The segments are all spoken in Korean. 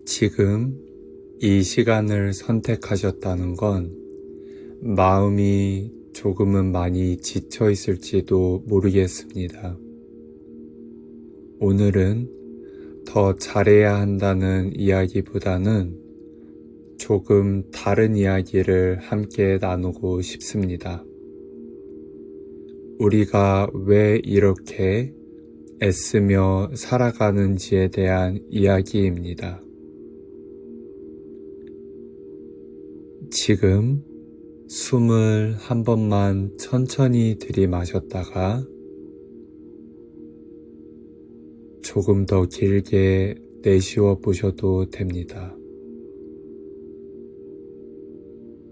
지금 이 시간을 선택하셨다는 건 마음이 조금은 많이 지쳐 있을지도 모르겠습니다. 오늘은 더 잘해야 한다는 이야기보다는 조금 다른 이야기를 함께 나누고 싶습니다. 우리가 왜 이렇게 애쓰며 살아가는지에 대한 이야기입니다. 지금 숨을 한 번만 천천히 들이마셨다가 조금 더 길게 내쉬어 보셔도 됩니다.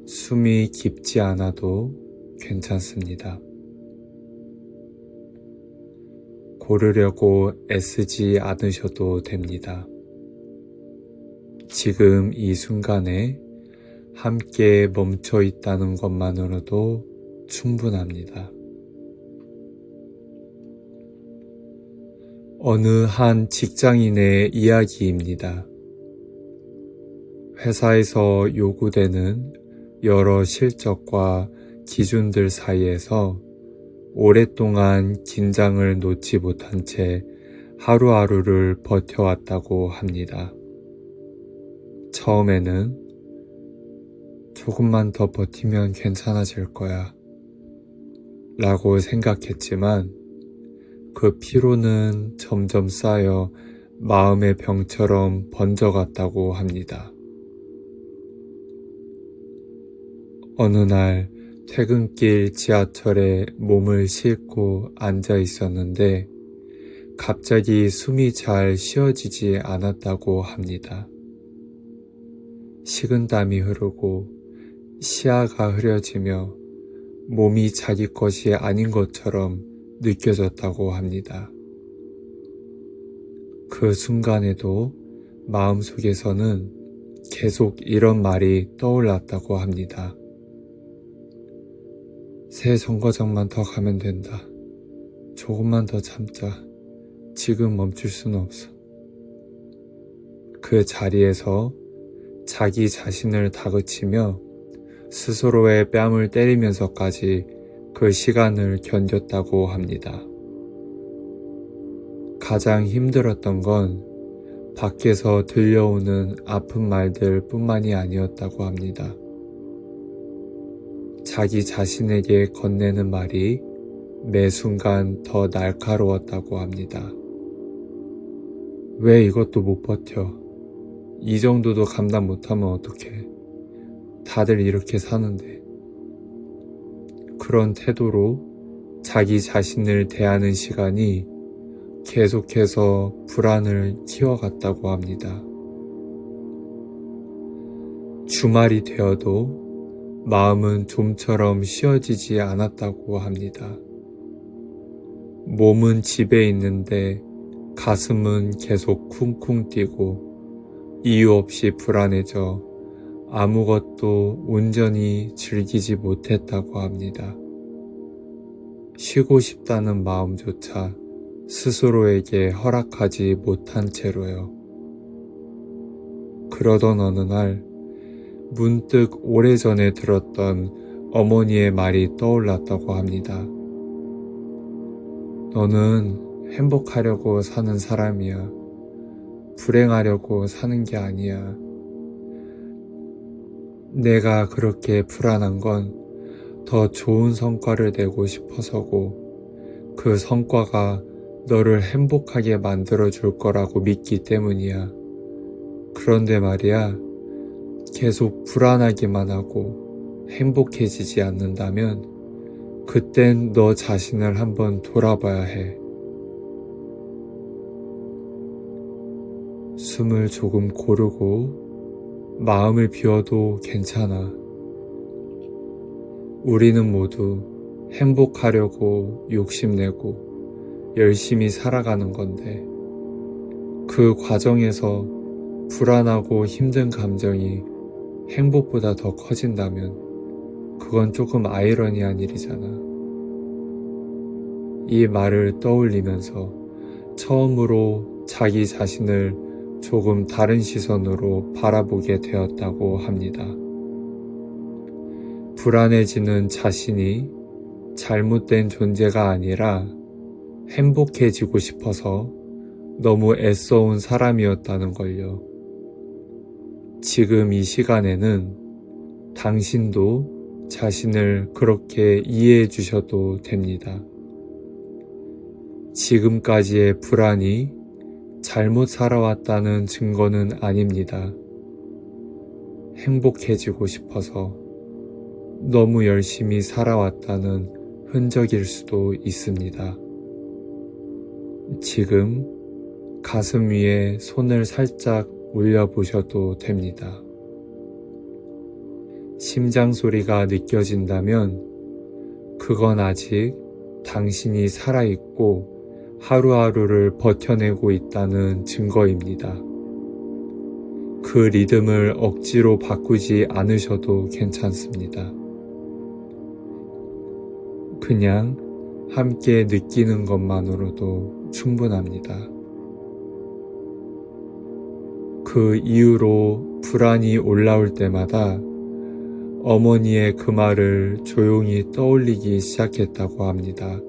숨이 깊지 않아도 괜찮습니다. 고르려고 애쓰지 않으셔도 됩니다. 지금 이 순간에 함께 멈춰 있다는 것만으로도 충분합니다. 어느 한 직장인의 이야기입니다. 회사에서 요구되는 여러 실적과 기준들 사이에서 오랫동안 긴장을 놓지 못한 채 하루하루를 버텨왔다고 합니다. 처음에는 조금만 더 버티면 괜찮아질 거야 라고 생각했지만 그 피로는 점점 쌓여 마음의 병처럼 번져갔다고 합니다. 어느 날 퇴근길 지하철에 몸을 싣고 앉아 있었는데 갑자기 숨이 잘 쉬어지지 않았다고 합니다. 식은땀이 흐르고 시야가 흐려지며 몸이 자기 것이 아닌 것처럼 느껴졌다고 합니다. 그 순간에도 마음속에서는 계속 이런 말이 떠올랐다고 합니다. 새 정거장만 더 가면 된다. 조금만 더 참자. 지금 멈출 수는 없어. 그 자리에서 자기 자신을 다그치며 스스로의 뺨을 때리면서까지 그 시간을 견뎠다고 합니다. 가장 힘들었던 건 밖에서 들려오는 아픈 말들 뿐만이 아니었다고 합니다. 자기 자신에게 건네는 말이 매 순간 더 날카로웠다고 합니다. 왜 이것도 못 버텨? 이 정도도 감당 못하면 어떡해? 다들 이렇게 사는데. 그런 태도로 자기 자신을 대하는 시간이 계속해서 불안을 키워갔다고 합니다. 주말이 되어도 마음은 좀처럼 쉬어지지 않았다고 합니다. 몸은 집에 있는데 가슴은 계속 쿵쿵 뛰고 이유 없이 불안해져 아무것도 온전히 즐기지 못했다고 합니다. 쉬고 싶다는 마음조차 스스로에게 허락하지 못한 채로요. 그러던 어느 날 문득 오래전에 들었던 어머니의 말이 떠올랐다고 합니다. 너는 행복하려고 사는 사람이야. 불행하려고 사는 게 아니야. 내가 그렇게 불안한 건 더 좋은 성과를 내고 싶어서고 그 성과가 너를 행복하게 만들어줄 거라고 믿기 때문이야. 그런데 말이야, 계속 불안하기만 하고 행복해지지 않는다면 그땐 너 자신을 한번 돌아봐야 해. 숨을 조금 고르고 마음을 비워도 괜찮아. 우리는 모두 행복하려고 욕심내고 열심히 살아가는 건데 그 과정에서 불안하고 힘든 감정이 행복보다 더 커진다면 그건 조금 아이러니한 일이잖아. 이 말을 떠올리면서 처음으로 자기 자신을 조금 다른 시선으로 바라보게 되었다고 합니다. 불안해지는 자신이 잘못된 존재가 아니라 행복해지고 싶어서 너무 애써온 사람이었다는 걸요. 지금 이 시간에는 당신도 자신을 그렇게 이해해 주셔도 됩니다. 지금까지의 불안이 잘못 살아왔다는 증거는 아닙니다. 행복해지고 싶어서 너무 열심히 살아왔다는 흔적일 수도 있습니다. 지금 가슴 위에 손을 살짝 올려보셔도 됩니다. 심장 소리가 느껴진다면 그건 아직 당신이 살아있고 하루하루를 버텨내고 있다는 증거입니다. 그 리듬을 억지로 바꾸지 않으셔도 괜찮습니다. 그냥 함께 느끼는 것만으로도 충분합니다. 그 이후로 불안이 올라올 때마다 어머니의 그 말을 조용히 떠올리기 시작했다고 합니다.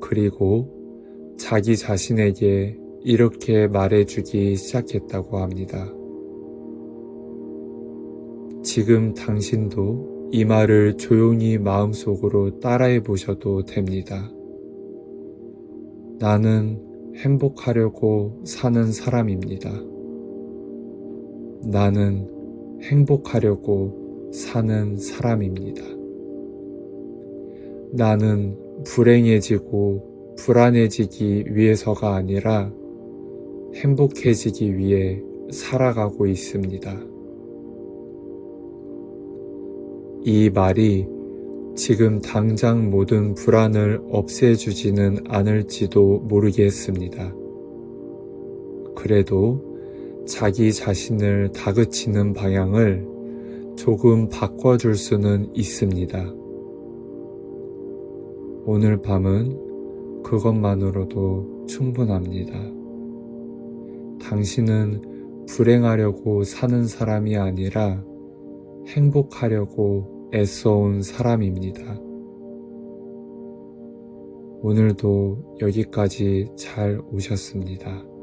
그리고 자기 자신에게 이렇게 말해주기 시작했다고 합니다. 지금 당신도 이 말을 조용히 마음속으로 따라해 보셔도 됩니다. 나는 행복하려고 사는 사람입니다. 나는 행복하려고 사는 사람입니다. 나는 불행해지고 불안해지기 위해서가 아니라 행복해지기 위해 살아가고 있습니다. 이 말이 지금 당장 모든 불안을 없애주지는 않을지도 모르겠습니다. 그래도 자기 자신을 다그치는 방향을 조금 바꿔줄 수는 있습니다. 오늘 밤은 그것만으로도 충분합니다. 당신은 불행하려고 사는 사람이 아니라 행복하려고 애써온 사람입니다. 오늘도 여기까지 잘 오셨습니다.